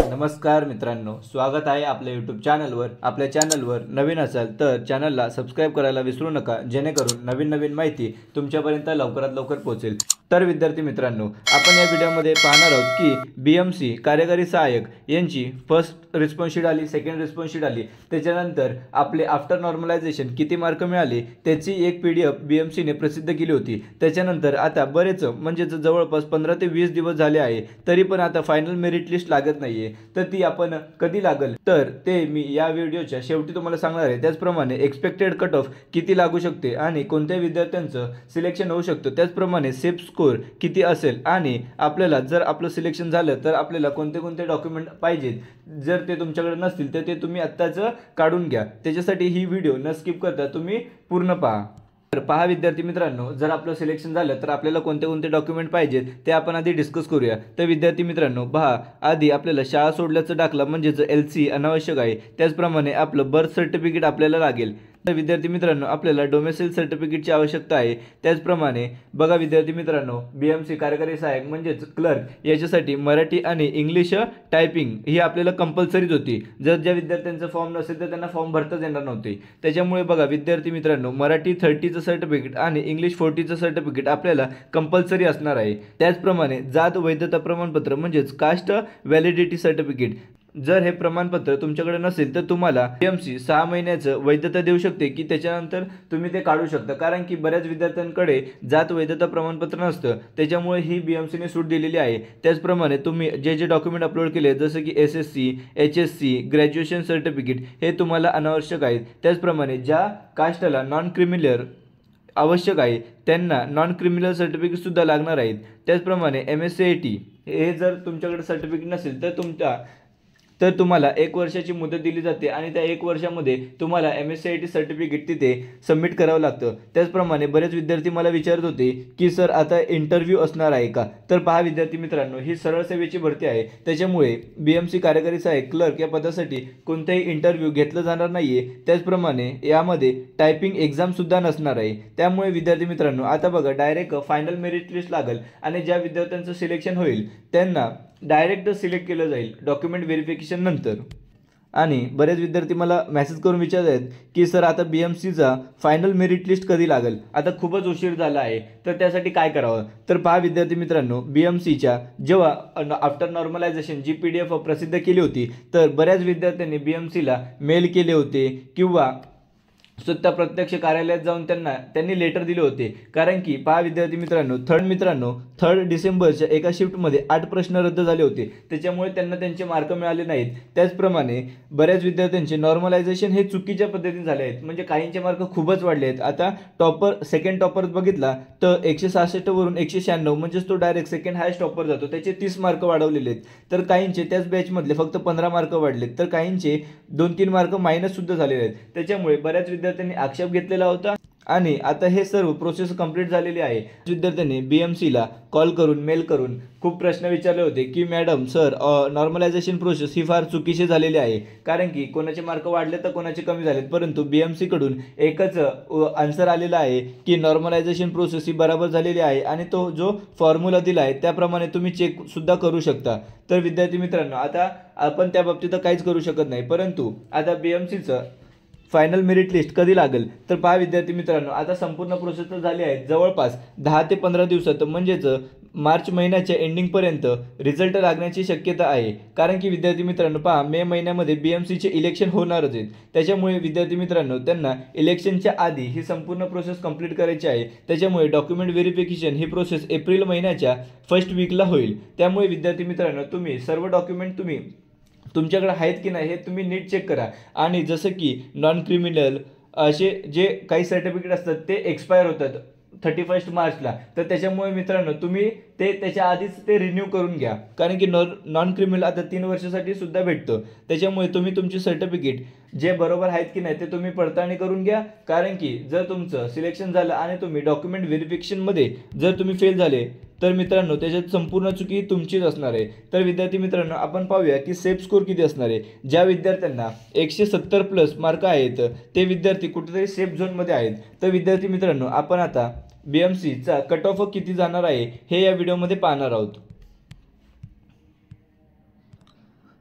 नमस्कार मित्रांनो, स्वागत आहे आपल्या यूट्यूब चॅनलवर। आपल्या चॅनलवर नवीन असाल तर चॅनलला सबस्क्राइब करायला विसरू नका, जेणेकरून नवीन माहिती तुमच्यापर्यंत लवकरात लवकर पोहोचेल। तर विद्यार्थी मित्रांनो, आपण या व्हिडिओमध्ये पाहणार आहोत की बीएमसी कार्यकारी सहाय्यक यांची फर्स्ट रिस्पॉन्स शीट आली, सेकंड रिस्पॉन्स शीट आली, त्याच्यानंतर आपले आफ्टर नॉर्मलायझेशन किती मार्क मिळाले त्याची एक पीडीएफ बीएमसीने प्रसिद्ध केली होती। त्याच्यानंतर आता बरेच म्हणजे जवळपास 15 ते 20 दिवस झाले आहे, तरी पण आता फायनल मेरिट लिस्ट लागत नाहीये। तर ती आपण कधी लागेल तर ते मी या व्हिडिओच्या शेवटी तुम्हाला सांगणार आहे। त्याचप्रमाणे एक्सपेक्टेड कट ऑफ किती लागू शकते आणि कोणत्या विद्यार्थ्यांचं सिलेक्शन होऊ शकतं, त्याचप्रमाणे सेफ स्कोर किती असेल आणि आपल्याला जर आपलं सिलेक्शन झालं तर आपल्याला कोणते कोणते डॉक्युमेंट पाहिजेत, जर ते तुमच्याकडे नसतील तर ते तुम्ही आत्ताच काढून घ्या। त्याच्यासाठी ही व्हिडिओ न स्किप करता तुम्ही पूर्ण पहा। तर पहा विद्यार्थी मित्रांनो, जर आपलं सिलेक्शन झालं तर आपल्याला कोणते कोणते डॉक्युमेंट पाहिजेत ते आपण आधी डिस्कस करूया। तर विद्यार्थी मित्रांनो पहा, आधी आपल्याला शाळा सोडल्याचं दाखला म्हणजेच LC अनावश्यक आहे। त्याचप्रमाणे आपलं बर्थ सर्टिफिकेट आपल्याला लागेल। तर विद्यार्थी मित्रांनो, आपल्याला डोमेसाइल सर्टिफिकेटची आवश्यकता आहे। त्याचप्रमाणे बघा विद्यार्थी मित्रांनो, बीएमसी कार्यकारी सहाय्यक म्हणजेच क्लर्क याच्यासाठी मराठी आणि इंग्लिश टायपिंग ही आपल्याला कंपल्सरीच होती। जर ज्या विद्यार्थ्यांचा फॉर्म नसेल तर त्यांना फॉर्म भरताच येणार नव्हते। त्याच्यामुळे बघा विद्यार्थी मित्रांनो, मराठी 30चं सर्टिफिकेट आणि इंग्लिश 40चं सर्टिफिकेट आपल्याला कंपल्सरी असणार आहे। त्याचप्रमाणे जात वैधता प्रमाणपत्र म्हणजेच कास्ट व्हॅलिडिटी सर्टिफिकेट, जर हे प्रमाणपत्र तुमच्याकडे नसेल तर तुम्हाला बीएमसी 6 महिन्याचं वैधता देऊ शकते की त्याच्यानंतर तुम्ही ते काढू शकता। कारण की बऱ्याच विद्यार्थ्यांकडे जात वैधता प्रमाणपत्र नसतं, त्याच्यामुळे ही बीएमसीने सूट दिलेली आहे। त्याचप्रमाणे तुम्ही जे डॉक्युमेंट अपलोड केले जसं की SSC, HSC, ग्रॅज्युएशन सर्टिफिकेट हे तुम्हाला अनावश्यक आहेत। त्याचप्रमाणे ज्या कास्टला नॉन क्रिमिनल आवश्यक आहे त्यांना नॉन क्रिमिनल सर्टिफिकेट सुद्धा लागणार आहेत। त्याचप्रमाणे MSCIT हे जर तुमच्याकडे सर्टिफिकेट नसेल तर तुम्हाला 1 वर्षाची मुदत दिली जाते आणि त्या 1 वर्षामध्ये तुम्हाला MSCIT सर्टिफिकेट तिथे सबमिट करावं लागतं। त्याचप्रमाणे बरेच विद्यार्थी मला विचारत होते की सर आता इंटरव्ह्यू असणार आहे का? तर पहा विद्यार्थी मित्रांनो, ही सरळ सेवेची भरती आहे, त्याच्यामुळे बीएमसी कार्यकारी सहाय्यक क्लर्क या पदासाठी कोणताही इंटरव्ह्यू घेतलं जाणार नाहीये। त्याचप्रमाणे यामध्ये टायपिंग एक्झाम सुद्धा नसणार आहे। त्यामुळे विद्यार्थी मित्रांनो, आता बघा डायरेक्ट फायनल मेरिट लिस्ट लागेल आणि ज्या विद्यार्थ्यांचं सिलेक्शन होईल त्यांना डायरेक्ट सिलेक्ट केलं जाईल डॉक्युमेंट व्हेरिफिकेशन नंतर। आणि बरेच विद्यार्थी मला मेसेज करून विचारत आहेत की सर आता बीएमसीचा फायनल मेरिट लिस्ट कधी लागेल? आता खूपच उशीर झाला आहे, तर त्यासाठी काय करावं? तर पहा विद्यार्थी मित्रांनो, बीएमसीच्या जेव्हा आफ्टर नॉर्मलायझेशन जी PDF प्रसिद्ध केली होती तर बऱ्याच विद्यार्थ्यांनी बीएमसीला मेल केले होते किंवा स्वतः प्रत्यक्ष कार्यालयात जाऊन त्यांनी लेटर दिले होते। कारण की पहा विद्यार्थी मित्रांनो, 3 डिसेंबरच्या एका शिफ्टमध्ये 8 प्रश्न रद्द झाले होते, त्याच्यामुळे त्यांना त्यांचे मार्क मिळाले नाहीत। त्याचप्रमाणे बऱ्याच विद्यार्थ्यांचे नॉर्मलायझेशन हे चुकीच्या पद्धतीने झाले आहेत, म्हणजे काहींचे मार्क खूपच वाढले आहेत। आता सेकंड टॉपर बघितला तर 166 वरून 196 म्हणजेच तो डायरेक्ट सेकंड हायस्ट टॉपर जातो, त्याचे 30 मार्क वाढवलेले आहेत। तर काहींचे त्याच बॅचमधले फक्त 15 मार्क वाढलेत, तर काहींचे 2-3 मार्क मायनस सुद्धा झालेले आहेत। त्याच्यामुळे बऱ्याच विद्यार्थ्यांनी आक्षेप घेतलेला होता आणि आता हे सर्व प्रोसेस कंप्लीट झालेली आहे। विद्यार्थ्यांनी बीएमसीला कॉल करून मेल करून खूप प्रश्न विचारले होते की मॅडम सर नॉर्मलायझेशन प्रोसेस ही फार चुकीची झालेली आहे, कारण की कोणाचे मार्क वाढले तर कोणाचे कमी झालेत, परंतु बीएमसी कडून एकच आन्सर आलेला आहे की नॉर्मलायझेशन प्रोसेस ही बरोबर झालेली आहे आणि तो जो फॉर्म्युला दिला आहे त्याप्रमाणे तुम्ही चेक सुद्धा करू शकता। तर विद्यार्थी मित्रांनो, आता आपण त्या बाबतीत काहीच करू शकत नाही, परंतु आता बीएमसीचं फायनल मेरिट लिस्ट कधी लागेल? तर पहा विद्यार्थी मित्रांनो, आता संपूर्ण प्रोसेस तर झाली आहे, जवळपास 10 ते 15 दिवसात म्हणजेच मार्च महिन्याच्या एंडिंगपर्यंत रिझल्ट लागण्याची शक्यता आहे। कारण की विद्यार्थी मित्रांनो पहा, मे महिन्यामध्ये बीएमसीचे इलेक्शन होणारच आहेत, त्याच्यामुळे विद्यार्थी मित्रांनो त्यांना इलेक्शनच्या आधी ही संपूर्ण प्रोसेस कंप्लीट करायची आहे। त्याच्यामुळे डॉक्युमेंट व्हेरिफिकेशन ही प्रोसेस एप्रिल महिन्याच्या फर्स्ट वीकला होईल। त्यामुळे विद्यार्थी मित्रांनो, तुम्ही सर्व डॉक्युमेंट तुमच्याकडे आहेत की नाही हे तुम्ही नीट चेक करा। आणि जसं की नॉन क्रिमिनल असे जे काही सर्टिफिकेट असतात ते एक्सपायर होतात 31 मार्चला, तर त्याच्यामुळे मित्रांनो तुम्ही त्याच्या आधीच ते रिन्यू करून घ्या, कारण की नॉन क्रिमिनल आता 3 वर्षासाठी सुद्धा भेटतं। त्याच्यामुळे तुम्ही तुमची सर्टिफिकेट जे बरोबर आहेत की नाही ते तुम्ही पडताळणी करून घ्या। कारण की जर तुमचं सिलेक्शन झालं आणि तुम्ही डॉक्युमेंट व्हेरिफिकेशनमध्ये जर तुम्ही फेल झाले तर मित्रांनो त्याच्यात संपूर्ण चुकी तुमचीच असणार आहे। तर विद्यार्थी मित्रांनो, आपण पाहूया की सेफ स्कोर किती असणार आहे। ज्या विद्यार्थ्यांना 170+ मार्क आहेत ते विद्यार्थी कुठेतरी सेफ झोनमध्ये आहेत। तर विद्यार्थी मित्रांनो, आपण आता बीएमसीचा कट ऑफ किती जाणार आहे हे या व्हिडिओमध्ये पाहणार आहोत।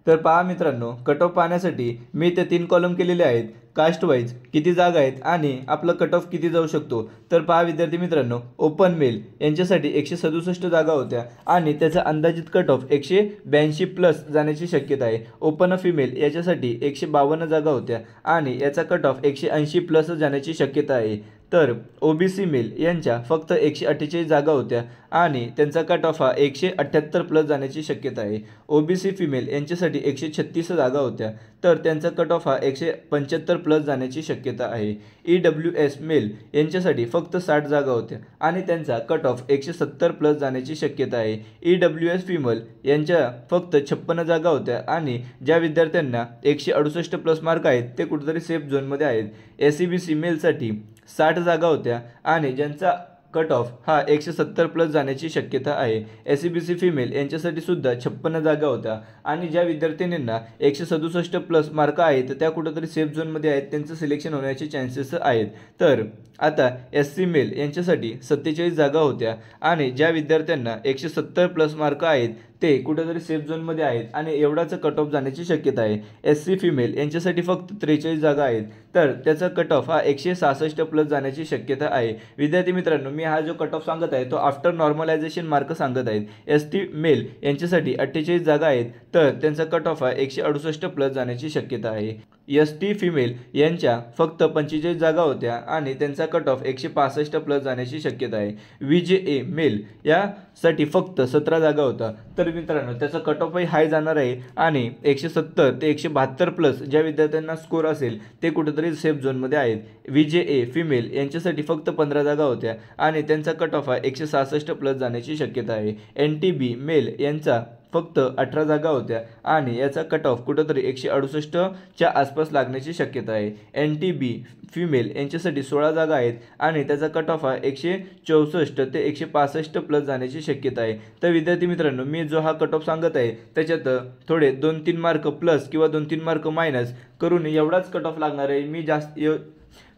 तर पहा मित्रांनो, कट ऑफ पाहण्यासाठी मी ते 3 कॉलम केलेले आहेत. कास्ट वाईज किती जागा आहेत आणि आपलं कट ऑफ किती जाऊ शकतो. तर पहा विद्यार्थी मित्रांनो, ओपन मेल यांच्यासाठी 167 जागा होत्या आणि त्याचा अंदाजित कट ऑफ 182 प्लस जाण्याची शक्यता आहे. ओपन फिमेल याच्यासाठी 152 जागा होत्या आणि याचा कट ऑफ 180 प्लस जाण्याची शक्यता आहे. तर ओबीसी मेल यांच्या फक्त 148 जागा होत्या आणि त्यांचा कट ऑफ हा 178 प्लस जाण्याची शक्यता आहे. ओबीसी फिमेल यांच्यासाठी 136 जागा होत्या तर त्यांचा कट ऑफ हा 175 प्लस जाण्याची शक्यता आहे. EWS मेल यांच्यासाठी फक्त 60 जागा होत्या आणि त्यांचा कट ऑफ 170 प्लस जाण्याची शक्यता आहे. EWS फिमेल यांच्या फक्त 56 जागा होत्या आणि ज्या विद्यार्थ्यांना 168 प्लस मार्क आहेत ते कुठेतरी सेफ झोनमध्ये आहेत. SEBC मेलसाठी 60 जागा होत्या आणि ज्यांचा कट ऑफ हा 170 प्लस जाण्याची शक्यता आहे. SEBC फिमेल यांच्यासाठी सुद्धा 56 जागा होत्या आणि ज्या विद्यार्थिनींना 167 प्लस मार्क आहेत त्या कुठेतरी सेफ झोनमध्ये आहेत, त्यांचं सिलेक्शन होण्याचे चान्सेस आहेत. तर आता SC मेल यांच्यासाठी 47 जागा होत्या आणि ज्या विद्यार्थ्यांना 170 प्लस मार्क आहेत ते कुठेतरी सेफ झोनमध्ये आहेत आणि एवढाच कट ऑफ जाण्याची शक्यता आहे. SC फिमेल यांच्यासाठी फक्त 43 जागा आहेत तर त्याचा कट ऑफ हा 166 प्लस जाण्याची शक्यता आहे. विद्यार्थी मित्रांनो, मी हा जो कट ऑफ सांगत आहे तो आफ्टर नॉर्मलायझेशन मार्क सांगत आहेत. ST मेल यांच्यासाठी 48 जागा आहेत तर त्यांचा कट ऑफ हा 168 प्लस जाण्याची शक्यता आहे. ST फिमेल यांच्या फक्त 45 जागा होत्या आणि त्यांचा कट ऑफ 165 प्लस जाण्याची शक्यता आहे. VJA मेल यासाठी फक्त 17 जागा होता तर मित्रांनो त्याचा कट ऑफही हाय जाणार आहे आणि 170 ते 172 प्लस ज्या विद्यार्थ्यांना स्कोर असेल ते कुठेतरी सेफ झोनमध्ये आहेत. VJA फिमेल यांच्यासाठी फक्त 15 जागा होत्या आणि त्यांचा कट ऑफ हा 166 प्लस जाण्याची शक्यता आहे. NTB मेल यांचा फक्त 18 जागा होत्या आणि याचा कट ऑफ कुठेतरी 168च्या आसपास लागण्याची शक्यता आहे. NTB फिमेल यांच्यासाठी 16 जागा आहेत आणि त्याचा कट ऑफ हा 164 ते 165 प्लस जाण्याची शक्यता आहे. तर विद्यार्थी मित्रांनो, मी जो हा कट ऑफ सांगत आहे त्याच्यात थोडे 2-3 मार्क प्लस किंवा 2-3 मार्क मायनस करून एवढाच कट ऑफ लागणार आहे.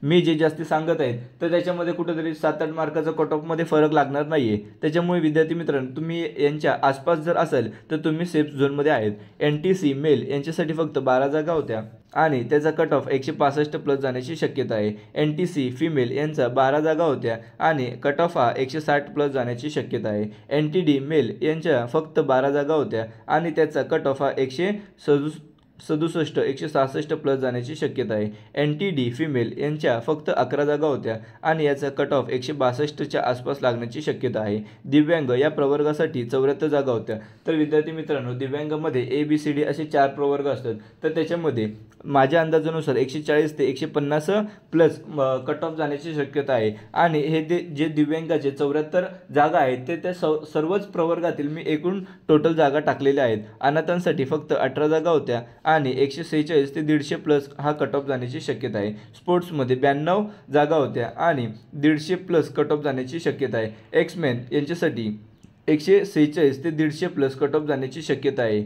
मी जे जास्ती सांगत आहेत तर त्याच्यामध्ये कुठेतरी 7-8 मार्काचा कट ऑफमध्ये फरक लागणार नाही आहे. त्याच्यामुळे विद्यार्थी मित्रांनो, तुम्ही यांच्या आसपास जर असेल तर तुम्ही सेफ झोनमध्ये आहेत. NTC मेल यांच्यासाठी फक्त 12 जागा होत्या आणि त्याचा कट ऑफ 165 प्लस जाण्याची शक्यता आहे. NTC फिमेल यांचा 12 जागा होत्या आणि कट ऑफ हा 160 प्लस जाण्याची शक्यता आहे. NTD मेल यांच्या फक्त 12 जागा होत्या आणि त्याचा कट ऑफ हा 167 प्लस जाण्याची शक्यता आहे. NTD फिमेल यांच्या फक्त 11 जागा होत्या आणि याचा कट ऑफ 162च्या आसपास लागण्याची शक्यता आहे. दिव्यांग या प्रवर्गासाठी 74 जागा होत्या. तर विद्यार्थी मित्रांनो, दिव्यांगामध्ये ABCD असे 4 प्रवर्ग असतात तर त्याच्यामध्ये माझ्या अंदाजानुसार 140 ते 150 प्लस कट ऑफ जाण्याची शक्यता आहे आणि हे जे दिव्यांगाचे 74 जागा आहेत ते त्या सर्वच प्रवर्गातील मी एकूण टोटल जागा टाकलेल्या आहेत. अनाथांसाठी फक्त 18 जागा होत्या आणि 146 ते 150 प्लस हा कट ऑफ जाण्याची शक्यता आहे. स्पोर्ट्समध्ये 92 जागा होत्या आणि 150 प्लस कट ऑफ जाण्याची शक्यता आहे. एक्समॅन यांच्यासाठी 146 ते 150 प्लस कट ऑफ जाण्याची शक्यता आहे.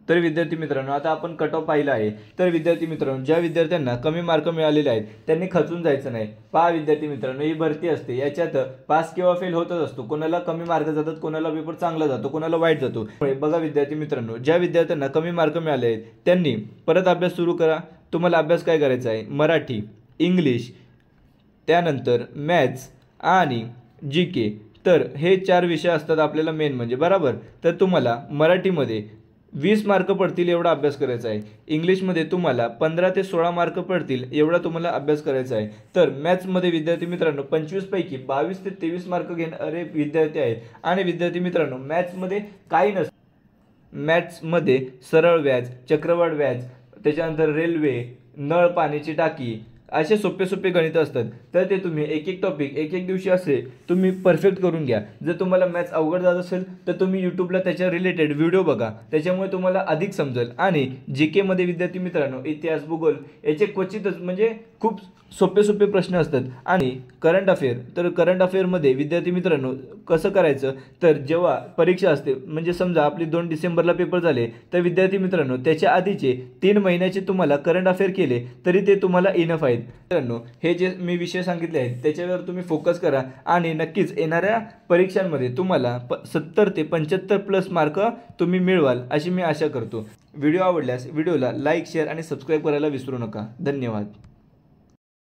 तर विद्यार्थी मित्रांनो, आता आपण कट ऑफ पाहिला आहे. तर विद्यार्थी मित्रांनो, ज्या विद्यार्थ्यांना कमी मार्क मिळालेले आहेत त्यांनी खचून जायचं नाही. पहा विद्यार्थी मित्रांनो, ही भरती असते, याच्यात पास किंवा फेल होतच असतो. कोणाला कमी मार्क जातात, कोणाला पेपर चांगला जातो, कोणाला वाईट जातो. बघा विद्यार्थी मित्रांनो, ज्या विद्यार्थ्यांना कमी मार्क मिळाले आहेत त्यांनी परत अभ्यास सुरू करा. तुम्हाला अभ्यास काय करायचा आहे? मराठी, इंग्लिश, त्यानंतर मॅथ्स आणि GK. तर हे 4 विषय असतात आपल्याला मेन म्हणजे, बरोबर. तर तुम्हाला मराठीमध्ये 20 मार्क पडतील एवढा अभ्यास करायचा आहे. इंग्लिशमध्ये तुम्हाला 15 ते 16 मार्क पडतील एवढा तुम्हाला अभ्यास करायचा आहे. तर मॅथ्समध्ये विद्यार्थी मित्रांनो 25 पैकी 22 ते 23 मार्क घेणारे विद्यार्थी आहेत. आणि विद्यार्थी मित्रांनो, मॅथ्समध्ये काही नसतं. मॅथ्समध्ये सरळ व्याज, चक्रवाढ व्याज, त्याच्यानंतर रेल्वे, नळ पाण्याची टाकी असे सोपे गणित असतात. तर ते तुम्ही एक टॉपिक एक दिवशी असे तुम्ही परफेक्ट करून घ्या. जर तुम्हाला मॅथ्स अवघड जात असेल तर तुम्ही यूट्यूबला त्याच्या रिलेटेड व्हिडिओ बघा, त्याच्यामुळे तुम्हाला अधिक समजेल. आणि GK मध्ये विद्यार्थी मित्रांनो इतिहास, भूगोल याचे क्वचितच म्हणजे खूप सोपे प्रश्न असतात. आणि करंट अफेअर, तर करंट अफेअरमध्ये विद्यार्थी मित्रांनो कसं करायचं, तर जेव्हा परीक्षा असते म्हणजे समजा आपली 2 डिसेंबरला पेपर झाले तर विद्यार्थी मित्रांनो त्याच्या आधीचे 3 महिन्याचे तुम्हाला करंट अफेअर केले तरी ते तुम्हाला इनफ आहेत. मित्रांनो, हे जे मी विषय सांगितले आहेत त्याच्यावर तुम्ही फोकस करा आणि नक्कीच येणाऱ्या परीक्षांमध्ये तुम्हाला 70 ते 75 प्लस मार्क तुम्ही मिळवाल अशी मी आशा करतो. व्हिडिओ आवडल्यास व्हिडिओला लाईक, शेअर आणि सबस्क्राईब करायला विसरू नका. धन्यवाद.